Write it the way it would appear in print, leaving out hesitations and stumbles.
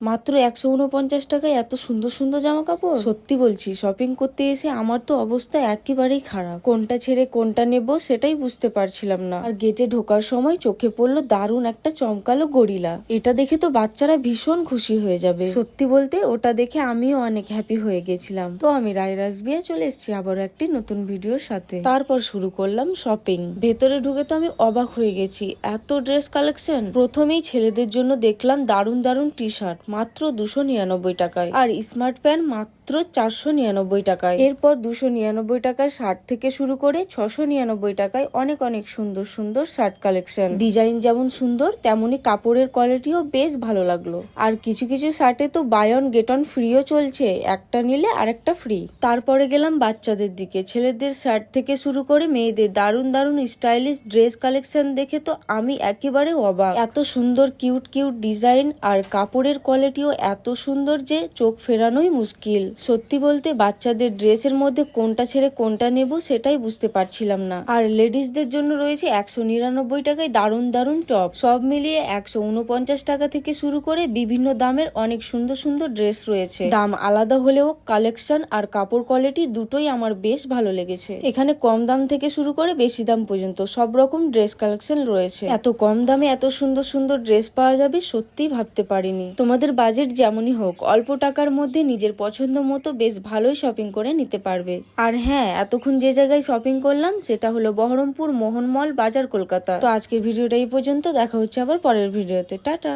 মাত্র 149 টাকায় এত সুন্দর সুন্দর জামা কাপড়। সত্যি বলছি, শপিং করতে এসে আমার তো অবস্থা একেবারেই খারাপ। কোনটা ছেড়ে কোনটা নেব সেটাই বুঝতে পারছিলাম না। আর গেটে ঢোকার সময় চোখে পড়লো দারুণ একটা চমকালো গরিলা। এটা দেখে তো বাচ্চারা ভীষণ খুশি হয়ে যাবে। সত্যি বলতে ওটা দেখে আমিও অনেক হ্যাপি হয়ে গেছিলাম। তো আমি রাইরাসবিয়া চলে এসেছি আবারও একটি নতুন ভিডিওর সাথে। তারপর শুরু করলাম শপিং। ভেতরে ঢুকে তো আমি অবাক হয়ে গেছি, এত ড্রেস কালেকশন। প্রথমেই ছেলেদের জন্য দেখলাম দারুণ দারুণ টি শার্ট মাত্র 299 টাকায়, আর স্মার্ট প্যান্ট মাত্র 499 টাকায়। এরপর 299 টাকায় শার্ট থেকে শুরু করে 699 টাকায় অনেক অনেক সুন্দর সুন্দর শার্ট কালেকশন। ডিজাইন যেমন সুন্দর তেমনি কাপড়ের কোয়ালিটিও বেশ ভালো লাগলো। আর কিছু কিছু শার্টে তো বাই অন গেট অন ফ্রিও চলছে, একটা নিলে আরেকটা ফ্রি। তারপরে গেলাম বাচ্চাদের দিকে। ছেলেদের শার্ট থেকে শুরু করে মেয়েদের দারুণ দারুণ স্টাইলিশ ড্রেস কালেকশন দেখে তো আমি একেবারে অবাক। এত সুন্দর কিউট কিউট ডিজাইন আর কাপড়ের কোয়ালিটিও এত সুন্দর যে চোখ ফেরানোই মুশকিল। সত্যি বলতে বাচ্চাদের ড্রেসের মধ্যে কোনটা ছেড়ে কোনটা নেব সেটাই বুঝতে পারছিলাম না। আর লেডিসদের জন্য রয়েছে 199 টাকায় দারুণ দারুণ টপ। সব মিলিয়ে 149 টাকা থেকে শুরু করে বিভিন্ন দামের অনেক সুন্দর সুন্দর ড্রেস রয়েছে। দাম আলাদা হলেও কালেকশন আর কাপড় কোয়ালিটি দুটোই আমার বেশ ভালো লেগেছে। এখানে কম দাম থেকে শুরু করে বেশি দাম পর্যন্ত সব রকম ড্রেস কালেকশন রয়েছে। এত কম দামে এত সুন্দর সুন্দর ড্রেস পাওয়া যাবে সত্যি ভাবতে পারিনি। তোমাদের বাজেট যেমনই হোক, অল্প টাকার মধ্যে নিজের পছন্দ মতো বেশ ভালোই শপিং করে নিতে পারবে। আর হ্যাঁ, এতক্ষণ যে জায়গায় শপিং করলাম সেটা হলো বহরমপুর মোহন মল বাজার, কলকাতা। তো আজকের ভিডিওটা এই পর্যন্ত, দেখা হচ্ছে আবার পরের ভিডিওতে। টাটা।